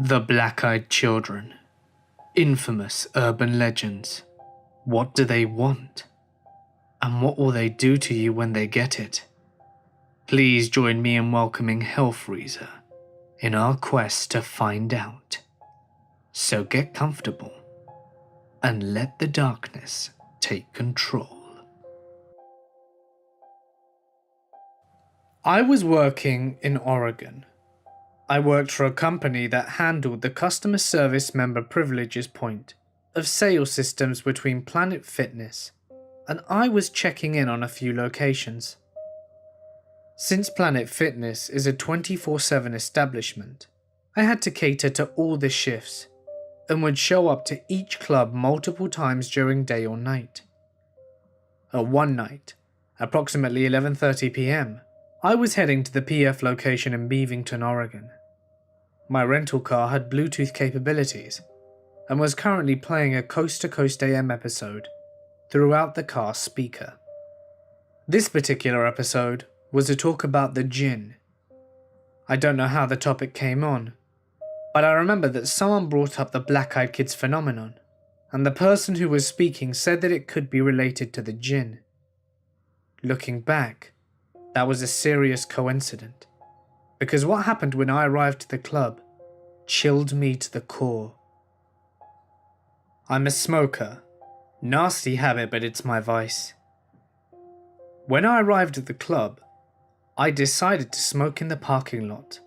The Black-Eyed Children. Infamous urban legends. What do they want? And what will they do to you when they get it? Please join me in welcoming Hellfreezer in our quest to find out. So get comfortable and let the darkness take control. I was working in Oregon. I worked for a company that handled the customer service member privileges point of sale systems between Planet Fitness, and I was checking in on a few locations. Since Planet Fitness is a 24/7 establishment, I had to cater to all the shifts and would show up to each club multiple times during day or night. One night, approximately 11:30 p.m., I was heading to the PF location in Beavington, Oregon. My rental car had Bluetooth capabilities and was currently playing a Coast to Coast AM episode throughout the car's speaker. This particular episode was a talk about the Jinn. I don't know how the topic came on, but I remember that someone brought up the Black-Eyed Kids phenomenon, and the person who was speaking said that it could be related to the Jinn. Looking back, that was a serious coincidence, because what happened when I arrived to the club chilled me to the core. I'm a smoker. Nasty habit, but it's my vice. When I arrived at the club, I decided to smoke in the parking lot,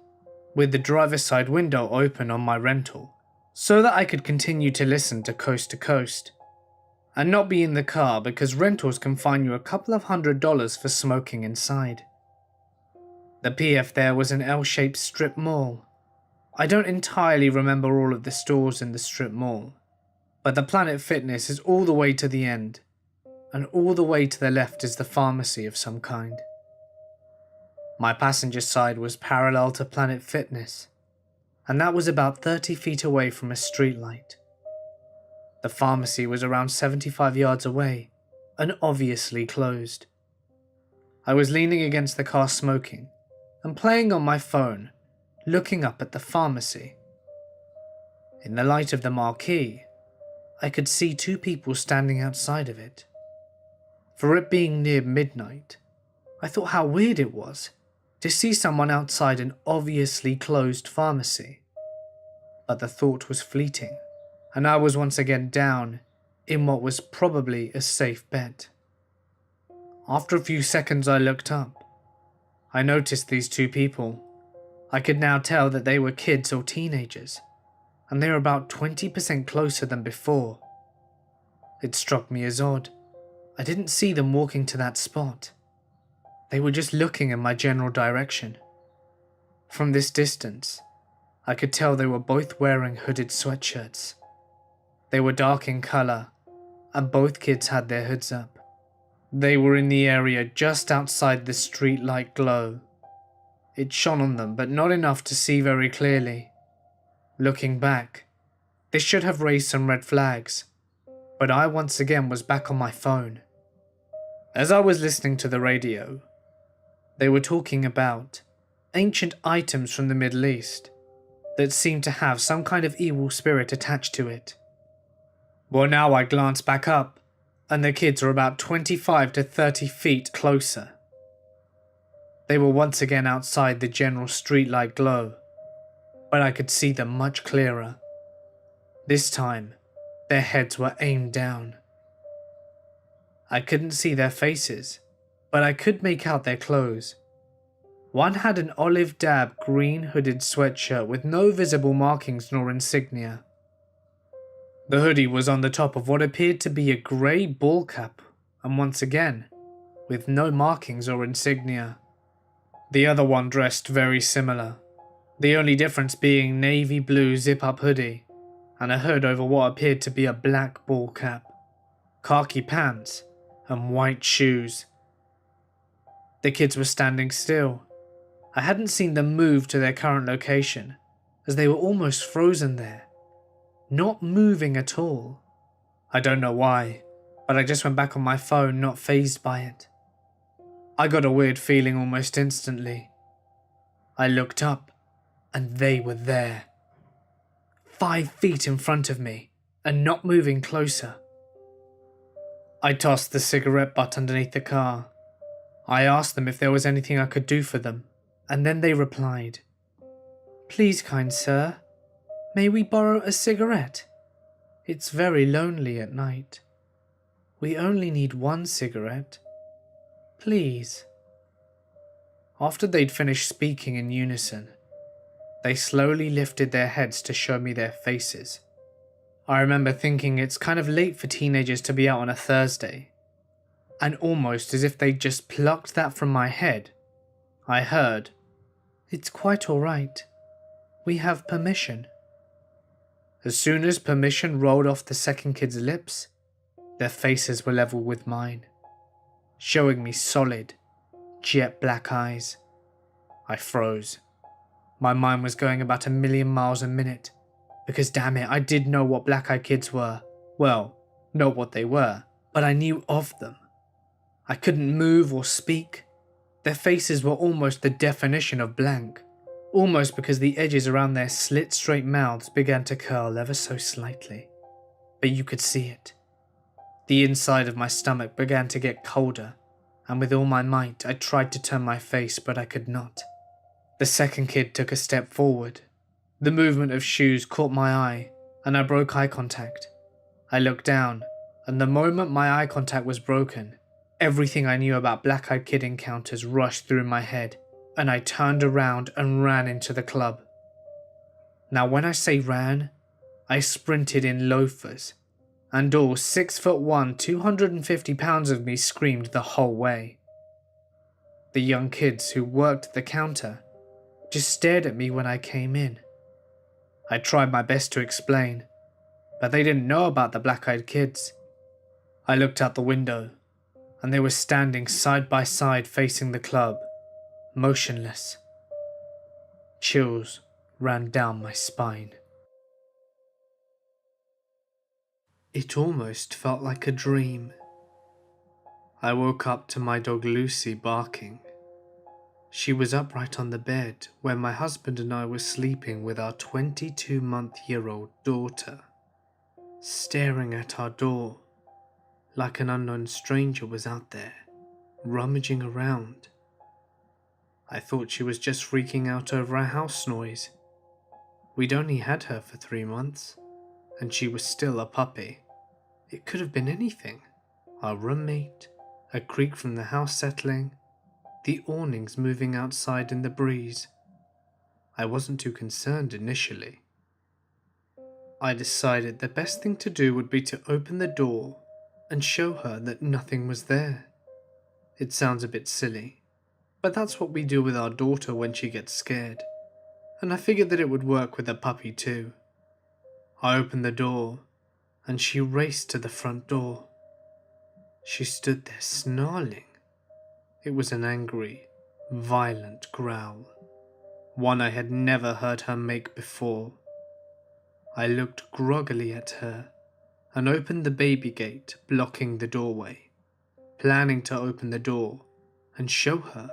with the driver's side window open on my rental, so that I could continue to listen to Coast, and not be in the car because rentals can fine you a couple of $100 for smoking inside. The PF there was an L-shaped strip mall. I don't entirely remember all of the stores in the strip mall, but the Planet Fitness is all the way to the end, and all the way to the left is the pharmacy of some kind. My passenger side was parallel to Planet Fitness, and that was about 30 feet away from a streetlight. The pharmacy was around 75 yards away, and obviously closed. I was leaning against the car smoking, and playing on my phone, looking up at the pharmacy. In the light of the marquee, I could see two people standing outside of it. For it being near midnight, I thought how weird it was to see someone outside an obviously closed pharmacy. But the thought was fleeting, and I was once again down in what was probably a safe bet. After a few seconds I looked up. I noticed these two people. I could now tell that they were kids or teenagers, and they were about 20% closer than before. It struck me as odd. I didn't see them walking to that spot. They were just looking in my general direction. From this distance, I could tell they were both wearing hooded sweatshirts. They were dark in colour, and both kids had their hoods up. They were in the area just outside the streetlight glow. It shone on them, but not enough to see very clearly. Looking back, this should have raised some red flags, but I once again was back on my phone. As I was listening to the radio, they were talking about ancient items from the Middle East that seemed to have some kind of evil spirit attached to it. Well, now I glanced back up, and the kids were about 25 to 30 feet closer. They were once again outside the general streetlight glow, but I could see them much clearer. This time, their heads were aimed down. I couldn't see their faces, but I could make out their clothes. One had an olive dab green hooded sweatshirt with no visible markings nor insignia. The hoodie was on the top of what appeared to be a grey ball cap, and once again, with no markings or insignia. The other one dressed very similar, the only difference being navy blue zip-up hoodie and a hood over what appeared to be a black ball cap, khaki pants, and white shoes. The kids were standing still. I hadn't seen them move to their current location, as they were almost frozen there, not moving at all. I don't know why, but I just went back on my phone, not fazed by it. I got a weird feeling almost instantly. I looked up, and they were there. 5 feet in front of me and not moving closer. I tossed the cigarette butt underneath the car. I asked them if there was anything I could do for them, and then they replied, "Please, kind sir, may we borrow a cigarette? It's very lonely at night. We only need 1 cigarette. Please." After they'd finished speaking in unison, they slowly lifted their heads to show me their faces. I remember thinking it's kind of late for teenagers to be out on a Thursday, and almost as if they'd just plucked that from my head, I heard, "It's quite all right. We have permission." As soon as permission rolled off the second kid's lips, their faces were level with mine, showing me solid, jet black eyes. I froze. My mind was going about 1,000,000 miles a minute, because damn it, I did know what black-eyed kids were. Well, not what they were, but I knew of them. I couldn't move or speak. Their faces were almost the definition of blank, almost because the edges around their slit-straight mouths began to curl ever so slightly. But you could see it. The inside of my stomach began to get colder, and with all my might I tried to turn my face, but I could not. The second kid took a step forward. The movement of shoes caught my eye, and I broke eye contact. I looked down, and the moment my eye contact was broken, everything I knew about black-eyed kid encounters rushed through my head, and I turned around and ran into the club. Now when I say ran, I sprinted in loafers, and all 6'1", 250 pounds of me screamed the whole way. The young kids who worked the counter just stared at me when I came in. I tried my best to explain, but they didn't know about the black-eyed kids. I looked out the window, and they were standing side by side facing the club, motionless. Chills ran down my spine. It almost felt like a dream. I woke up to my dog Lucy barking. She was upright on the bed where my husband and I were sleeping with our 22-month-old daughter, staring at our door like an unknown stranger was out there, rummaging around. I thought she was just freaking out over a house noise. We'd only had her for 3 months, and she was still a puppy. It could have been anything. Our roommate, a creak from the house settling, the awnings moving outside in the breeze. I wasn't too concerned initially. I decided the best thing to do would be to open the door and show her that nothing was there. It sounds a bit silly, but that's what we do with our daughter when she gets scared, and I figured that it would work with a puppy too. I opened the door, and she raced to the front door. She stood there snarling. It was an angry, violent growl, one I had never heard her make before. I looked groggily at her and opened the baby gate blocking the doorway, planning to open the door and show her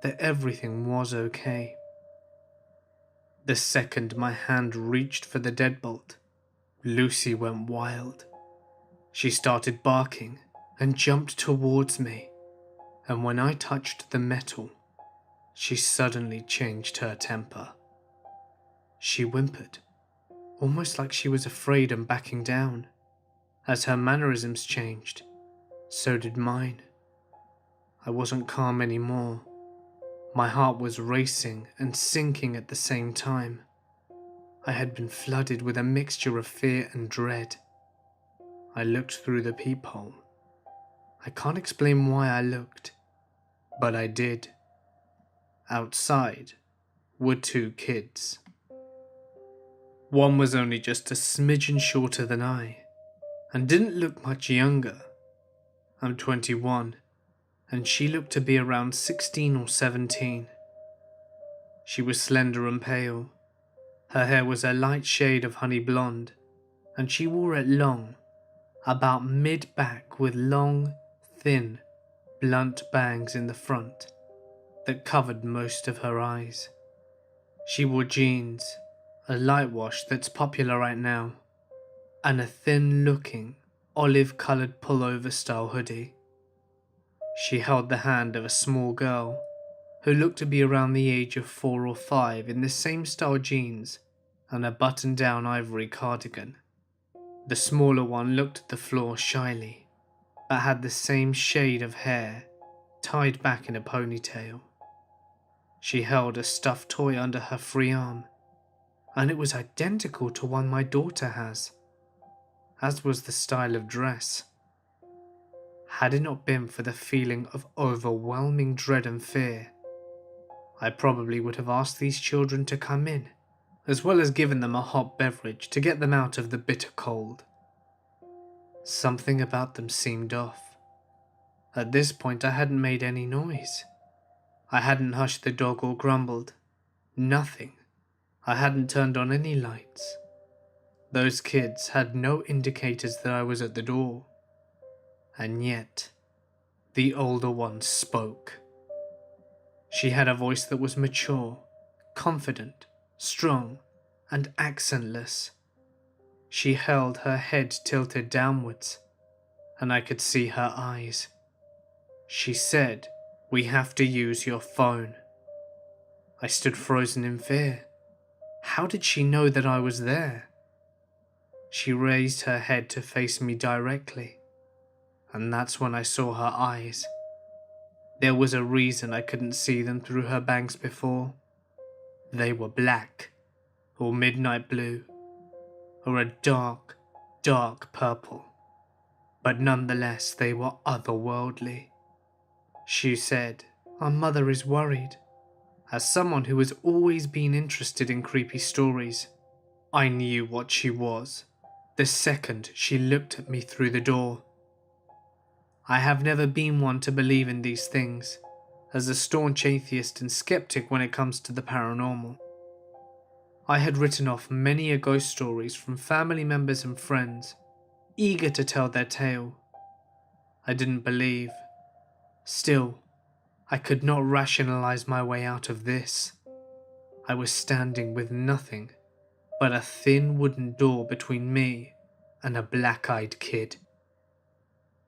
that everything was okay. The second my hand reached for the deadbolt, Lucy went wild. She started barking and jumped towards me, and when I touched the metal, she suddenly changed her temper. She whimpered, almost like she was afraid and backing down. As her mannerisms changed, so did mine. I wasn't calm anymore. My heart was racing and sinking at the same time. I had been flooded with a mixture of fear and dread. I looked through the peephole. I can't explain why I looked, but I did. Outside were 2 kids. One was only just a smidgen shorter than I, and didn't look much younger. I'm 21, and she looked to be around 16 or 17. She was slender and pale. Her hair was a light shade of honey blonde, and she wore it long, about mid-back with long, thin, blunt bangs in the front that covered most of her eyes. She wore jeans, a light wash that's popular right now, and a thin-looking, olive-coloured pullover-style hoodie. She held the hand of a small girl who looked to be around the age of 4 or 5 in the same style jeans and a button-down ivory cardigan. The smaller one looked at the floor shyly, but had the same shade of hair tied back in a ponytail. She held a stuffed toy under her free arm, and it was identical to one my daughter has, as was the style of dress. Had it not been for the feeling of overwhelming dread and fear, I probably would have asked these children to come in, as well as given them a hot beverage to get them out of the bitter cold. Something about them seemed off. At this point I hadn't made any noise. I hadn't hushed the dog or grumbled. Nothing. I hadn't turned on any lights. Those kids had no indicators that I was at the door. And yet, the older one spoke. She had a voice that was mature, confident, strong, and accentless. She held her head tilted downwards, and I could see her eyes. She said, "We have to use your phone." I stood frozen in fear. How did she know that I was there? She raised her head to face me directly, and that's when I saw her eyes. There was a reason I couldn't see them through her bangs before. They were black, or midnight blue, or a dark, dark purple, but nonetheless they were otherworldly. She said, "Our mother is worried." As someone who has always been interested in creepy stories, I knew what she was the second she looked at me through the door. I have never been one to believe in these things, as a staunch atheist and skeptic when it comes to the paranormal. I had written off many a ghost stories from family members and friends, eager to tell their tale. I didn't believe. Still, I could not rationalize my way out of this. I was standing with nothing but a thin wooden door between me and a black-eyed kid.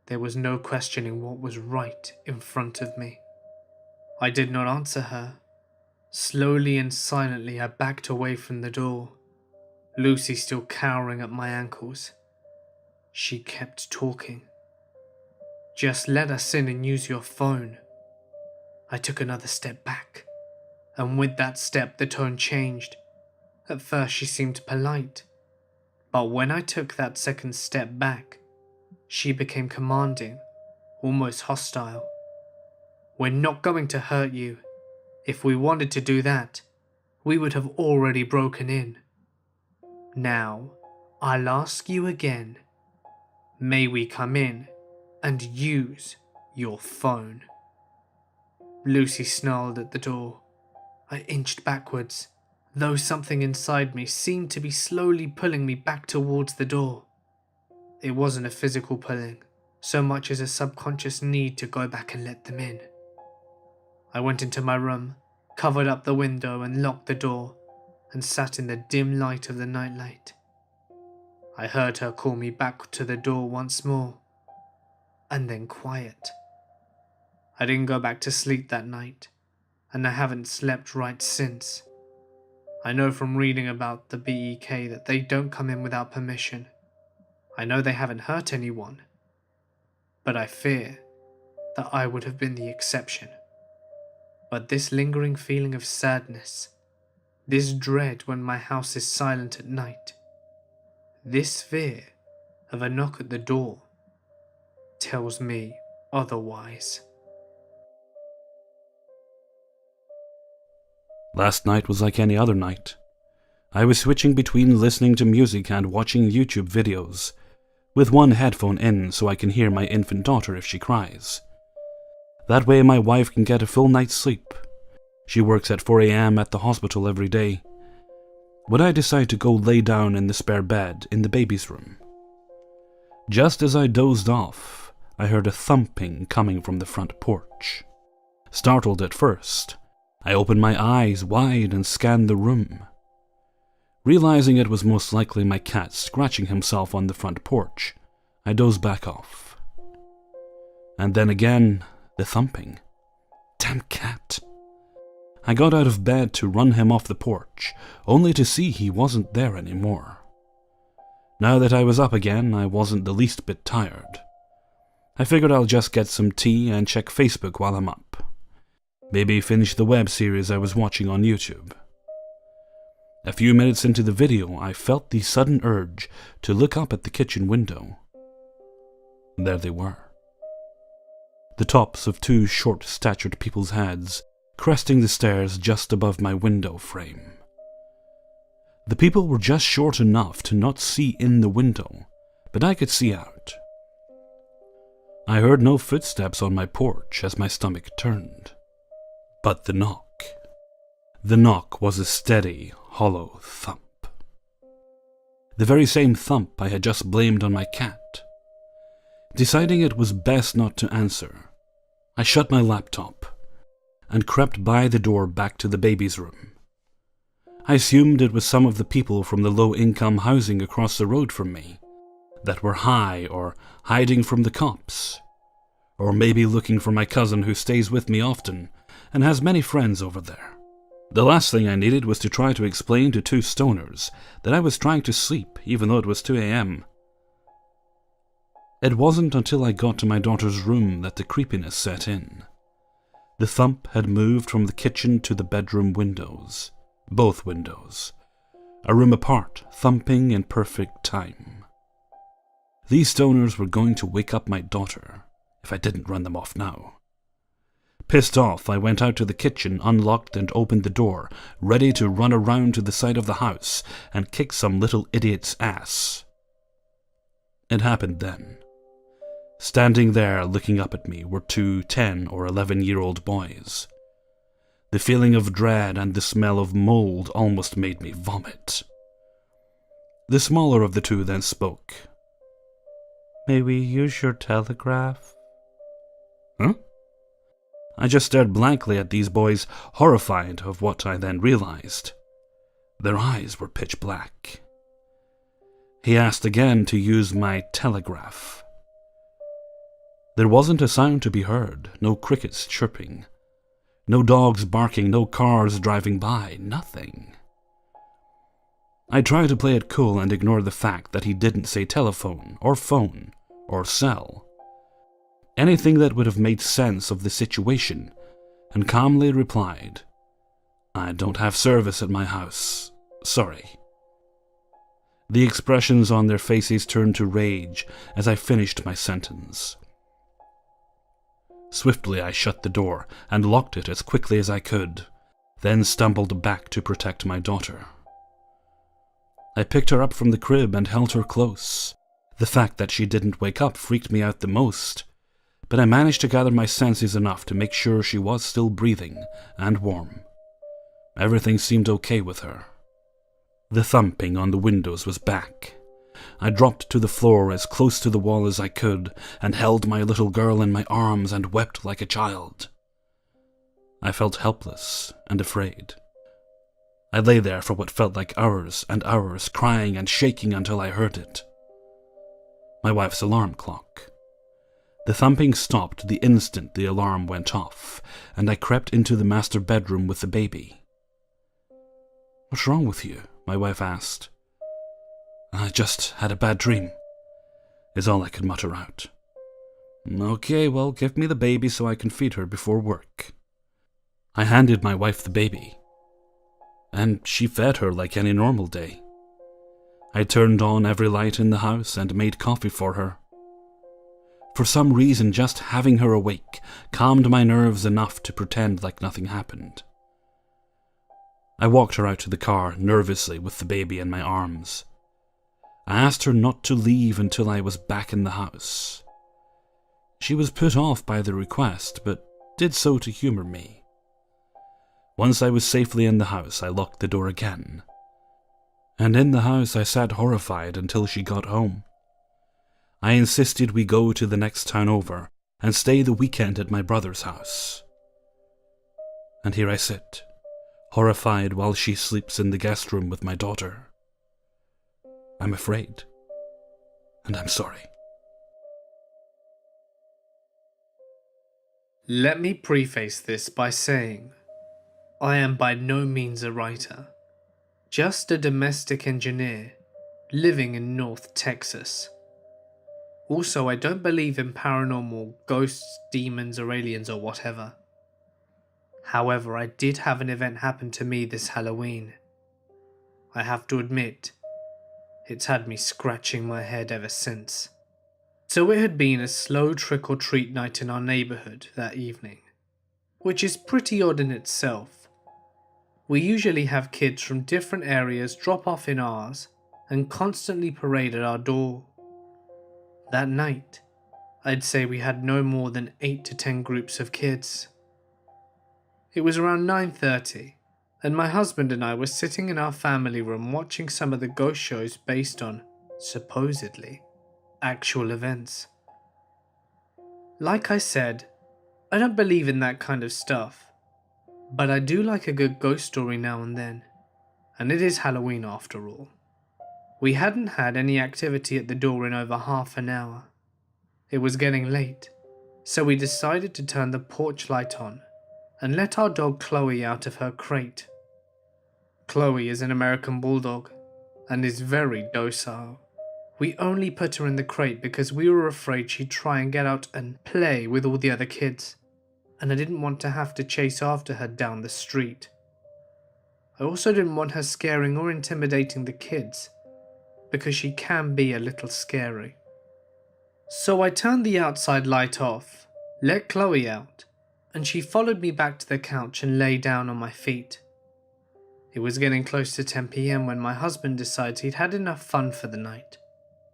There was no questioning what was right in front of me. I did not answer her. Slowly and silently I backed away from the door, Lucy still cowering at my ankles. She kept talking. "Just let us in and use your phone." I took another step back, and with that step the tone changed. At first she seemed polite, but when I took that second step back, she became commanding, almost hostile. "We're not going to hurt you. If we wanted to do that, we would have already broken in. Now, I'll ask you again, may we come in and use your phone?" Lucy snarled at the door. I inched backwards, though something inside me seemed to be slowly pulling me back towards the door. It wasn't a physical pulling, so much as a subconscious need to go back and let them in. I went into my room, covered up the window and locked the door, and sat in the dim light of the nightlight. I heard her call me back to the door once more, and then quiet. I didn't go back to sleep that night, and I haven't slept right since. I know from reading about the BEK that they don't come in without permission. I know they haven't hurt anyone, but I fear that I would have been the exception. But this lingering feeling of sadness, this dread when my house is silent at night, this fear of a knock at the door, tells me otherwise. Last night was like any other night. I was switching between listening to music and watching YouTube videos, with one headphone in so I can hear my infant daughter if she cries. That way my wife can get a full night's sleep. She works at 4 a.m. at the hospital every day. But I decide to go lay down in the spare bed in the baby's room. Just as I dozed off, I heard a thumping coming from the front porch. Startled at first, I opened my eyes wide and scanned the room. Realizing it was most likely my cat scratching himself on the front porch, I dozed back off. And then again, the thumping. Damn cat. I got out of bed to run him off the porch, only to see he wasn't there anymore. Now that I was up again, I wasn't the least bit tired. I figured I'll just get some tea and check Facebook while I'm up. Maybe finish the web series I was watching on YouTube. A few minutes into the video, I felt the sudden urge to look up at the kitchen window. There they were. The tops of two short-statured people's heads, cresting the stairs just above my window frame. The people were just short enough to not see in the window, but I could see out. I heard no footsteps on my porch as my stomach turned. But the knock. The knock was a steady, hollow thump. The very same thump I had just blamed on my cat. Deciding it was best not to answer, I shut my laptop and crept by the door back to the baby's room. I assumed it was some of the people from the low-income housing across the road from me that were high or hiding from the cops, or maybe looking for my cousin who stays with me often and has many friends over there. The last thing I needed was to try to explain to two stoners that I was trying to sleep even though it was 2 a.m. It wasn't until I got to my daughter's room that the creepiness set in. The thump had moved from the kitchen to the bedroom windows. Both windows. A room apart, thumping in perfect time. These stoners were going to wake up my daughter if I didn't run them off now. Pissed off, I went out to the kitchen, unlocked and opened the door, ready to run around to the side of the house and kick some little idiot's ass. It happened then. Standing there looking up at me were two 10 or 11-year-old boys. The feeling of dread and the smell of mold almost made me vomit. The smaller of the two then spoke. "May we use your telegraph?" Huh? I just stared blankly at these boys, horrified of what I then realized. Their eyes were pitch black. He asked again to use my telegraph. There wasn't a sound to be heard, no crickets chirping, no dogs barking, no cars driving by, nothing. I tried to play it cool and ignore the fact that he didn't say telephone, or phone, or cell. Anything that would have made sense of the situation, and calmly replied, "I don't have service at my house. Sorry." The expressions on their faces turned to rage as I finished my sentence. Swiftly I shut the door and locked it as quickly as I could, then stumbled back to protect my daughter. I picked her up from the crib and held her close. The fact that she didn't wake up freaked me out the most, but I managed to gather my senses enough to make sure she was still breathing and warm. Everything seemed okay with her. The thumping on the windows was back. I dropped to the floor as close to the wall as I could and held my little girl in my arms and wept like a child. I felt helpless and afraid. I lay there for what felt like hours and hours, crying and shaking until I heard it. My wife's alarm clock. The thumping stopped the instant the alarm went off, and I crept into the master bedroom with the baby. "What's wrong with you?" my wife asked. "I just had a bad dream," is all I could mutter out. "Okay, well, give me the baby so I can feed her before work." I handed my wife the baby, and she fed her like any normal day. I turned on every light in the house and made coffee for her. For some reason, just having her awake calmed my nerves enough to pretend like nothing happened. I walked her out to the car nervously with the baby in my arms. I asked her not to leave until I was back in the house. She was put off by the request, but did so to humor me. Once I was safely in the house, I locked the door again. And in the house I sat horrified until she got home. I insisted we go to the next town over and stay the weekend at my brother's house. And here I sit, horrified while she sleeps in the guest room with my daughter. I'm afraid. And I'm sorry. Let me preface this by saying, I am by no means a writer, just a domestic engineer living in North Texas. Also, I don't believe in paranormal ghosts, demons, or aliens or whatever. However, I did have an event happen to me this Halloween. I have to admit, it's had me scratching my head ever since. So it had been a slow trick-or-treat night in our neighbourhood that evening, which is pretty odd in itself. We usually have kids from different areas drop off in ours and constantly parade at our door. That night, I'd say we had no more than 8 to 10 groups of kids. It was around 9:30, and my husband and I were sitting in our family room watching some of the ghost shows based on, supposedly, actual events. Like I said, I don't believe in that kind of stuff, but I do like a good ghost story now and then, and it is Halloween after all. We hadn't had any activity at the door in over half an hour. It was getting late, so we decided to turn the porch light on and let our dog Chloe out of her crate. Chloe is an American bulldog and is very docile. We only put her in the crate because we were afraid she'd try and get out and play with all the other kids, and I didn't want to have to chase after her down the street. I also didn't want her scaring or intimidating the kids, because she can be a little scary. So I turned the outside light off, let Chloe out, and she followed me back to the couch and lay down on my feet. It was getting close to 10 PM when my husband decided he'd had enough fun for the night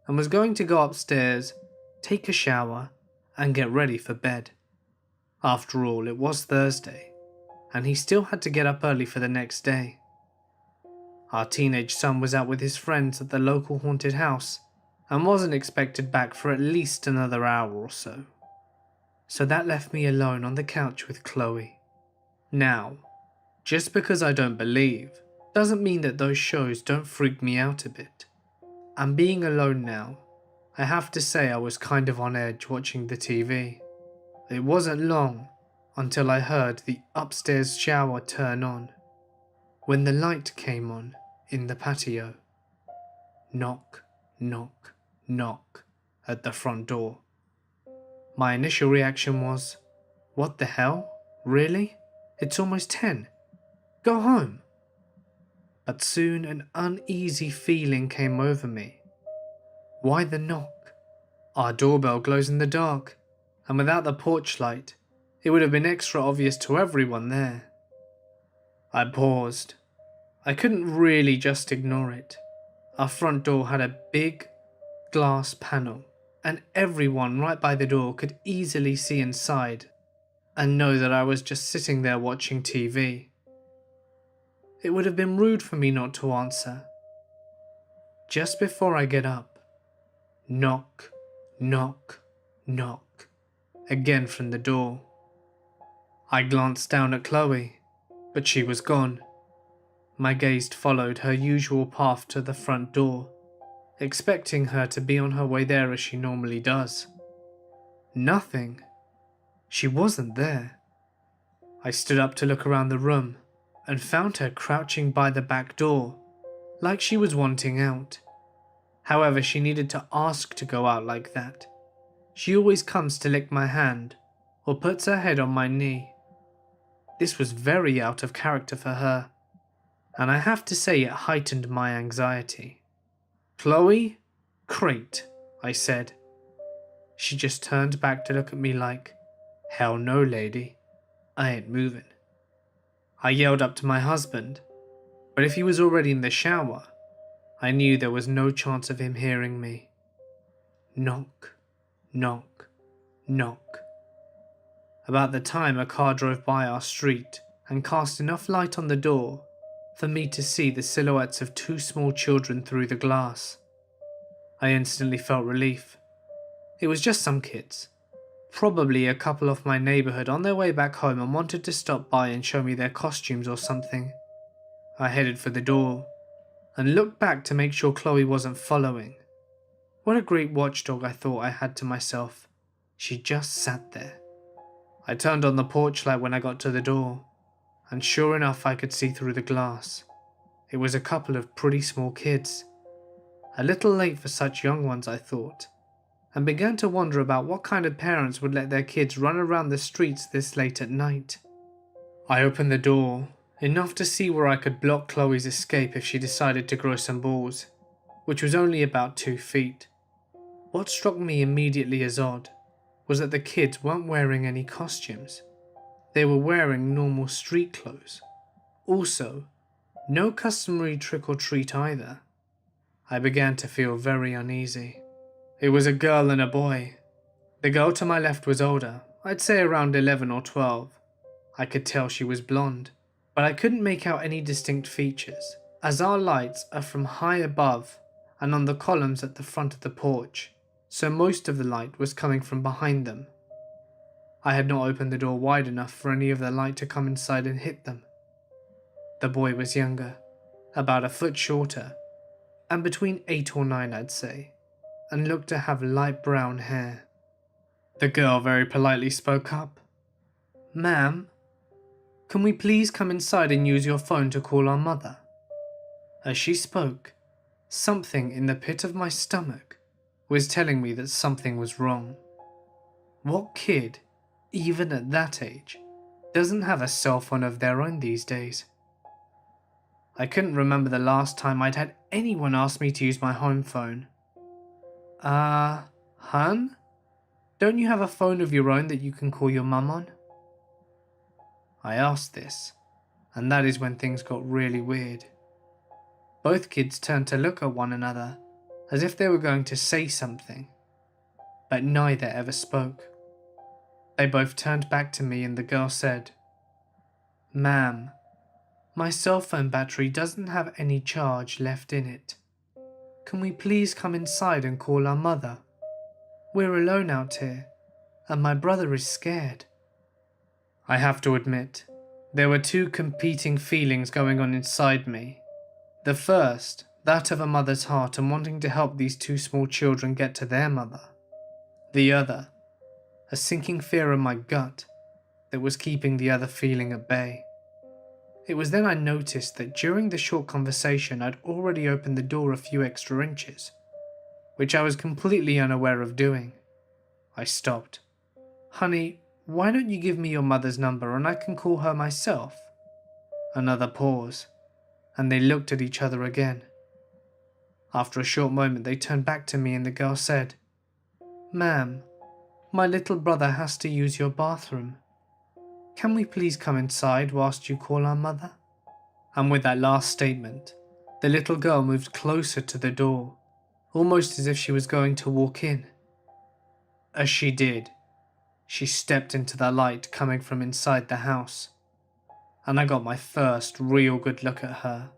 and was going to go upstairs, take a shower, and get ready for bed. After all, it was Thursday, and he still had to get up early for the next day. Our teenage son was out with his friends at the local haunted house and wasn't expected back for at least another hour or so. So that left me alone on the couch with Chloe. Now, just because I don't believe doesn't mean that those shows don't freak me out a bit. And being alone now, I have to say I was kind of on edge watching the TV. It wasn't long until I heard the upstairs shower turn on, when the light came on in the patio. Knock, knock, knock at the front door. My initial reaction was, what the hell? Really? It's almost 10. Go home. But soon an uneasy feeling came over me. Why the knock? Our doorbell glows in the dark, and without the porch light, it would have been extra obvious to everyone there. I paused. I couldn't really just ignore it. Our front door had a big glass panel, and everyone right by the door could easily see inside and know that I was just sitting there watching TV. It would have been rude for me not to answer. Just before I get up, knock, knock, knock, again from the door. I glanced down at Chloe, but she was gone. My gaze followed her usual path to the front door, expecting her to be on her way there as she normally does. Nothing. She wasn't there. I stood up to look around the room and found her crouching by the back door, like she was wanting out. However, she needed to ask to go out like that. She always comes to lick my hand or puts her head on my knee. This was very out of character for her, and I have to say it heightened my anxiety. Chloe? Crate, I said. She just turned back to look at me like, hell no, lady. I ain't moving. I yelled up to my husband, but if he was already in the shower, I knew there was no chance of him hearing me. Knock, knock, knock. About the time a car drove by our street and cast enough light on the door for me to see the silhouettes of 2 small children through the glass. I instantly felt relief. It was just some kids, probably a couple off my neighbourhood on their way back home and wanted to stop by and show me their costumes or something. I headed for the door, and looked back to make sure Chloe wasn't following. What a great watchdog, I thought I had to myself. She just sat there. I turned on the porch light when I got to the door, and sure enough I could see through the glass. It was a couple of pretty small kids. A little late for such young ones, I thought, and began to wonder about what kind of parents would let their kids run around the streets this late at night. I opened the door, enough to see where I could block Chloe's escape if she decided to grow some balls, which was only about 2 feet. What struck me immediately as odd was that the kids weren't wearing any costumes. They were wearing normal street clothes. Also, no customary trick or treat either. I began to feel very uneasy. It was a girl and a boy. The girl to my left was older, I'd say around 11 or 12. I could tell she was blonde, but I couldn't make out any distinct features, as our lights are from high above and on the columns at the front of the porch, so most of the light was coming from behind them. I had not opened the door wide enough for any of the light to come inside and hit them. The boy was younger, about a foot shorter, and between 8 or 9 I'd say, and looked to have light brown hair. The girl very politely spoke up. "Ma'am, can we please come inside and use your phone to call our mother?" As she spoke, something in the pit of my stomach was telling me that something was wrong. What kid, even at that age, doesn't have a cell phone of their own these days? I couldn't remember the last time I'd had anyone ask me to use my home phone. Hun? Don't you have a phone of your own that you can call your mum on?" I asked this, and that is when things got really weird. Both kids turned to look at one another, as if they were going to say something, but neither ever spoke. They both turned back to me and the girl said, "Ma'am, my cell phone battery doesn't have any charge left in it. Can we please come inside and call our mother? We're alone out here, and my brother is scared." I have to admit, there were 2 competing feelings going on inside me. The first, that of a mother's heart and wanting to help these 2 small children get to their mother. The other, a sinking fear in my gut that was keeping the other feeling at bay. It was then I noticed that during the short conversation I'd already opened the door a few extra inches, which I was completely unaware of doing. I stopped. "Honey, why don't you give me your mother's number and I can call her myself?" Another pause, and they looked at each other again. After a short moment they turned back to me and the girl said, "Ma'am, my little brother has to use your bathroom. Can we please come inside whilst you call our mother?" And with that last statement, the little girl moved closer to the door, almost as if she was going to walk in. As she did, she stepped into the light coming from inside the house, and I got my first real good look at her.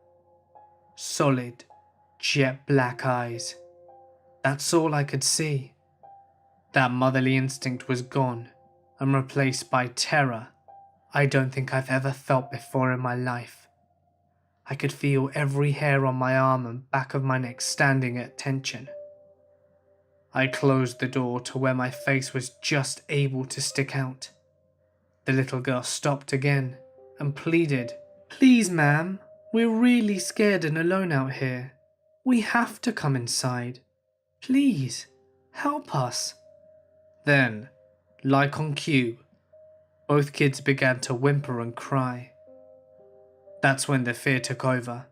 Solid, jet black eyes. That's all I could see. That motherly instinct was gone and replaced by terror I don't think I've ever felt before in my life. I could feel every hair on my arm and back of my neck standing at attention. I closed the door to where my face was just able to stick out. The little girl stopped again and pleaded, "Please, ma'am, we're really scared and alone out here. We have to come inside. Please, help us." Then, like on cue, both kids began to whimper and cry. That's when the fear took over,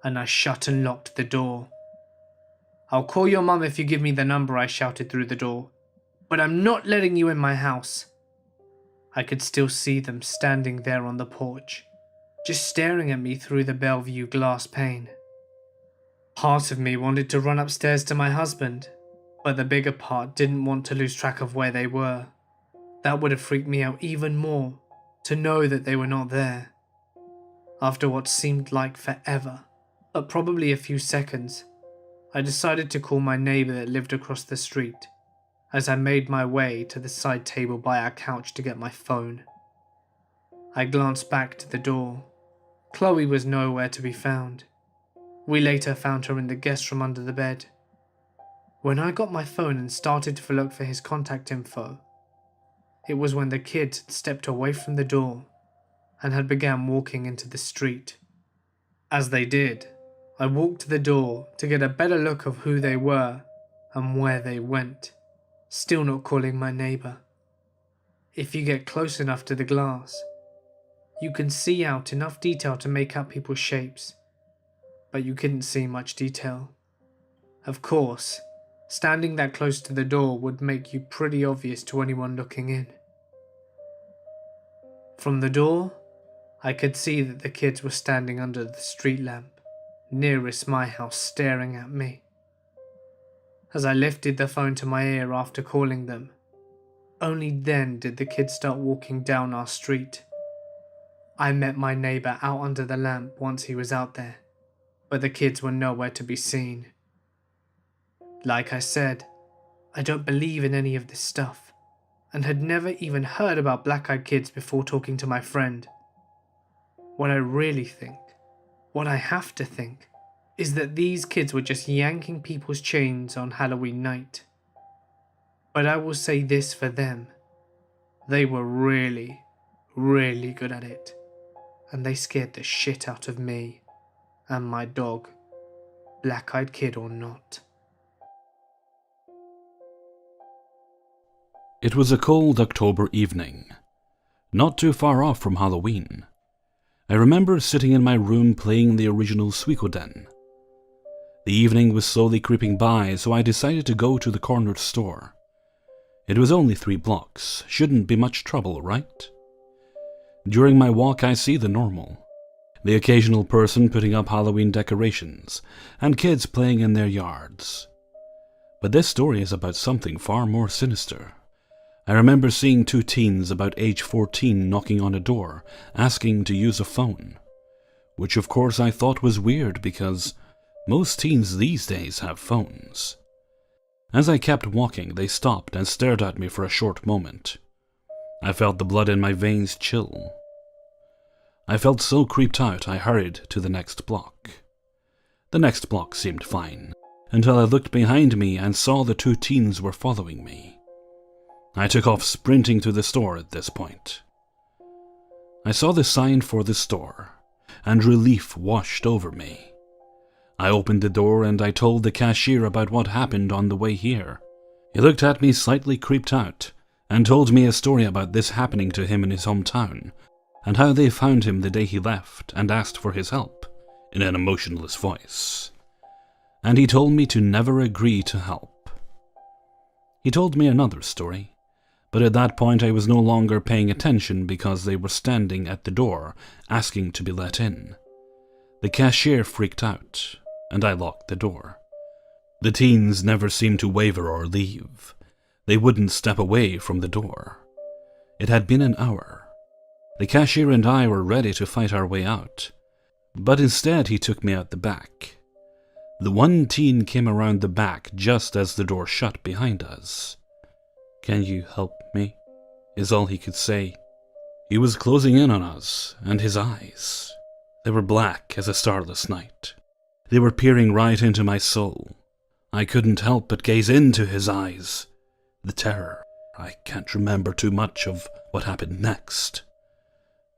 and I shut and locked the door. "I'll call your mum if you give me the number," I shouted through the door, "but I'm not letting you in my house." I could still see them standing there on the porch, just staring at me through the Bellevue glass pane. Part of me wanted to run upstairs to my husband, but the bigger part didn't want to lose track of where they were. That would have freaked me out even more, to know that they were not there. After what seemed like forever, but probably a few seconds, I decided to call my neighbour that lived across the street, as I made my way to the side table by our couch to get my phone. I glanced back to the door. Chloe was nowhere to be found. We later found her in the guest room under the bed. When I got my phone and started to look for his contact info, it was when the kids had stepped away from the door and had begun walking into the street. As they did, I walked to the door to get a better look of who they were and where they went, still not calling my neighbour. If you get close enough to the glass, you can see out enough detail to make out people's shapes, but you couldn't see much detail. Of course, standing that close to the door would make you pretty obvious to anyone looking in. From the door, I could see that the kids were standing under the street lamp nearest my house staring at me. As I lifted the phone to my ear after calling them, only then did the kids start walking down our street. I met my neighbour out under the lamp once he was out there, but the kids were nowhere to be seen. Like I said, I don't believe in any of this stuff, and had never even heard about black-eyed kids before talking to my friend. What I really think, what I have to think, is that these kids were just yanking people's chains on Halloween night. But I will say this for them, they were really, really good at it, and they scared the shit out of me and my dog, black-eyed kid or not. It was a cold October evening, not too far off from Halloween. I remember sitting in my room playing the original Suikoden. The evening was slowly creeping by, so I decided to go to the corner store. It was only 3 blocks, shouldn't be much trouble, right? During my walk I see the normal. The occasional person putting up Halloween decorations, and kids playing in their yards. But this story is about something far more sinister. I remember seeing 2 teens about age 14 knocking on a door, asking to use a phone. Which of course I thought was weird because most teens these days have phones. As I kept walking, they stopped and stared at me for a short moment. I felt the blood in my veins chill. I felt so creeped out I hurried to the next block. The next block seemed fine, until I looked behind me and saw the 2 teens were following me. I took off sprinting to the store at this point. I saw the sign for the store, and relief washed over me. I opened the door and I told the cashier about what happened on the way here. He looked at me slightly creeped out, and told me a story about this happening to him in his hometown, and how they found him the day he left and asked for his help, in an emotionless voice. And he told me to never agree to help. He told me another story, but at that point I was no longer paying attention because they were standing at the door, asking to be let in. The cashier freaked out, and I locked the door. The teens never seemed to waver or leave. They wouldn't step away from the door. It had been an hour. The cashier and I were ready to fight our way out, but instead he took me out the back. The one teen came around the back just as the door shut behind us. "Can you help me?" is all he could say. He was closing in on us, and his eyes, they were black as a starless night. They were peering right into my soul. I couldn't help but gaze into his eyes. The terror. I can't remember too much of what happened next,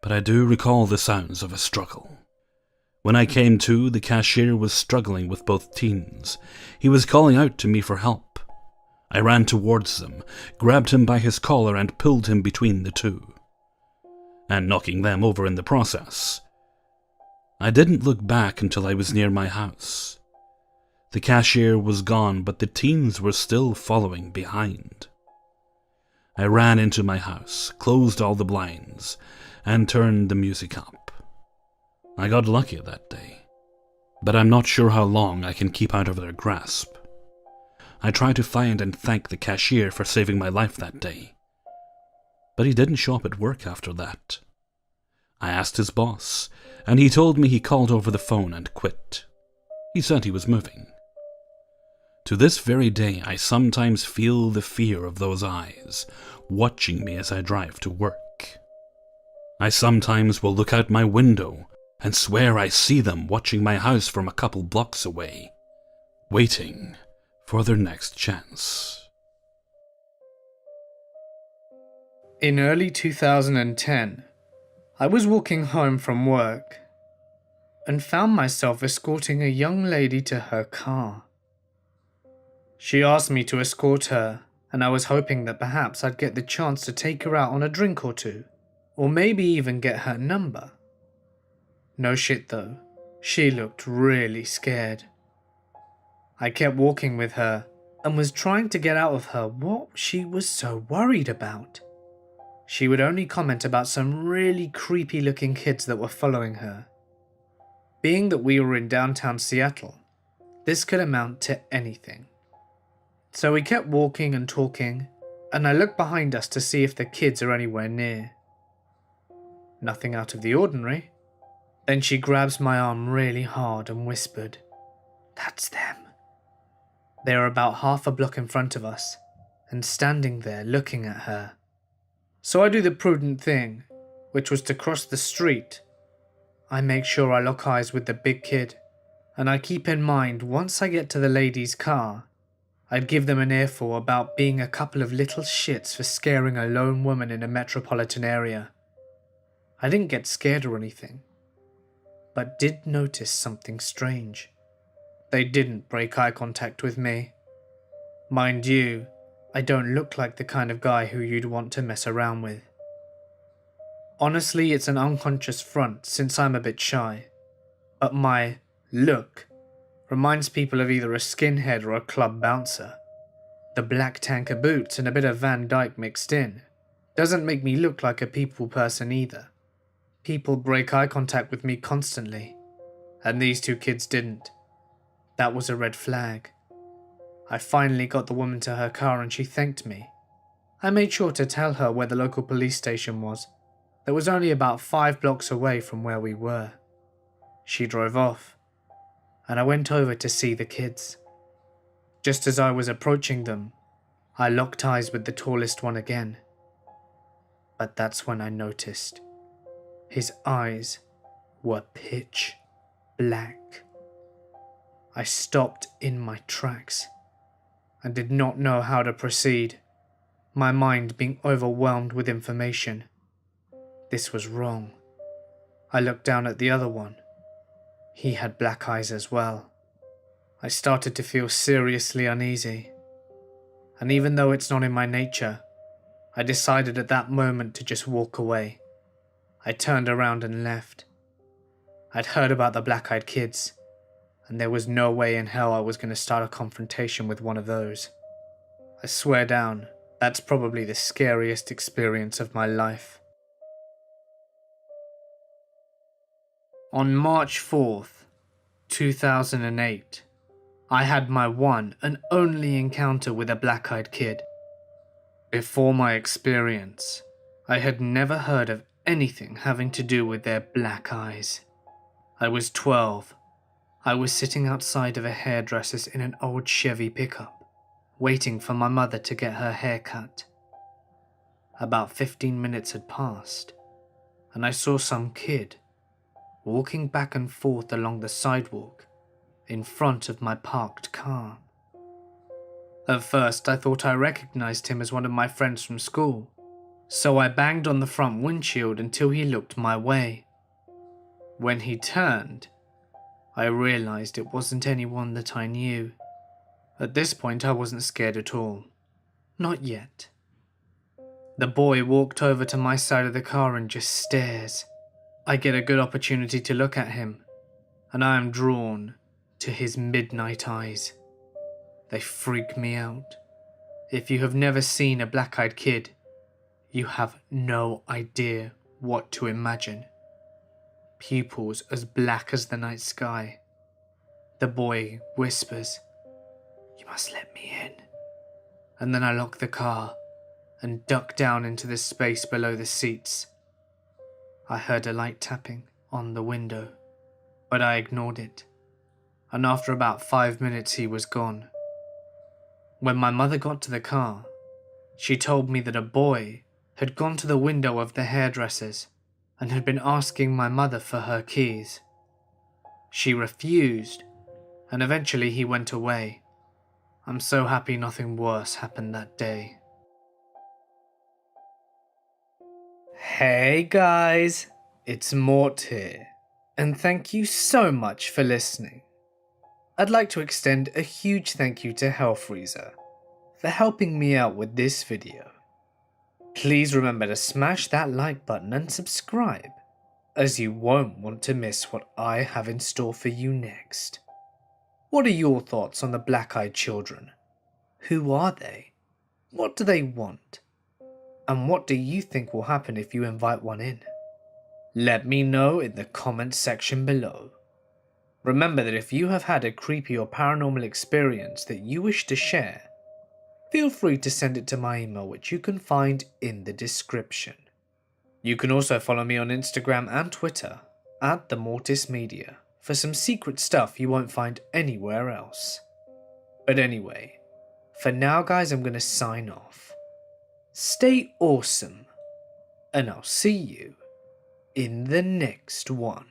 but I do recall the sounds of a struggle. When I came to, the cashier was struggling with both teens. He was calling out to me for help. I ran towards them, grabbed him by his collar and pulled him between the 2, and knocking them over in the process. I didn't look back until I was near my house. The cashier was gone, but the teens were still following behind. I ran into my house, closed all the blinds, and turned the music up. I got lucky that day, but I'm not sure how long I can keep out of their grasp. I tried to find and thank the cashier for saving my life that day, but he didn't show up at work after that. I asked his boss, and he told me he called over the phone and quit. He said he was moving. To this very day, I sometimes feel the fear of those eyes, watching me as I drive to work. I sometimes will look out my window and swear I see them watching my house from a couple blocks away, waiting for their next chance. In early 2010, I was walking home from work and found myself escorting a young lady to her car. She asked me to escort her, and I was hoping that perhaps I'd get the chance to take her out on a drink or two, or maybe even get her number. No shit though, she looked really scared. I kept walking with her and was trying to get out of her what she was so worried about. She would only comment about some really creepy looking kids that were following her. Being that we were in downtown Seattle, this could amount to anything. So we kept walking and talking, and I looked behind us to see if the kids are anywhere near. Nothing out of the ordinary. Then she grabs my arm really hard and whispered, "That's them." They are about half a block in front of us, and standing there looking at her. So I do the prudent thing, which was to cross the street. I make sure I lock eyes with the big kid, and I keep in mind once I get to the lady's car, I'd give them an earful about being a couple of little shits for scaring a lone woman in a metropolitan area. I didn't get scared or anything, but did notice something strange. They didn't break eye contact with me. Mind you, I don't look like the kind of guy who you'd want to mess around with. Honestly, it's an unconscious front since I'm a bit shy, but my look reminds people of either a skinhead or a club bouncer. The black tanker boots and a bit of Van Dyke mixed in doesn't make me look like a people person either. People break eye contact with me constantly, and these two kids didn't. That was a red flag. I finally got the woman to her car and she thanked me. I made sure to tell her where the local police station was. That was only about 5 blocks away from where we were. She drove off, and I went over to see the kids. Just as I was approaching them, I locked eyes with the tallest one again. But that's when I noticed. His eyes were pitch black. I stopped in my tracks and did not know how to proceed, my mind being overwhelmed with information. This was wrong. I looked down at the other one. He had black eyes as well. I started to feel seriously uneasy. And even though it's not in my nature, I decided at that moment to just walk away. I turned around and left. I'd heard about the black-eyed kids, and there was no way in hell I was going to start a confrontation with one of those. I swear down, that's probably the scariest experience of my life. On March 4th, 2008, I had my one and only encounter with a black-eyed kid. Before my experience, I had never heard of anything having to do with their black eyes. I was 12. I was sitting outside of a hairdresser's in an old Chevy pickup, waiting for my mother to get her hair cut. About 15 minutes had passed, and I saw some kid walking back and forth along the sidewalk in front of my parked car. At first, I thought I recognized him as one of my friends from school, so I banged on the front windshield until he looked my way. When he turned, I realized it wasn't anyone that I knew. At this point, I wasn't scared at all. Not yet. The boy walked over to my side of the car and just stares. I get a good opportunity to look at him, and I am drawn to his midnight eyes. They freak me out. If you have never seen a black-eyed kid, you have no idea what to imagine. Pupils as black as the night sky. The boy whispers, "You must let me in." And then I lock the car and duck down into the space below the seats. I heard a light tapping on the window, but I ignored it. And after about 5 minutes he was gone. When my mother got to the car, she told me that a boy had gone to the window of the hairdresser's and had been asking my mother for her keys. She refused, and eventually he went away. I'm so happy nothing worse happened that day. Hey guys, it's Mort here, and thank you so much for listening. I'd like to extend a huge thank you to Hellfreezer for helping me out with this video. Please remember to smash that like button and subscribe, as you won't want to miss what I have in store for you next. What are your thoughts on the Black-Eyed Children? Who are they? What do they want? And what do you think will happen if you invite one in? Let me know in the comments section below. Remember that if you have had a creepy or paranormal experience that you wish to share, feel free to send it to my email, which you can find in the description. You can also follow me on Instagram and Twitter at The Mortis Media for some secret stuff you won't find anywhere else. But anyway, for now guys, I'm going to sign off. Stay awesome, and I'll see you in the next one.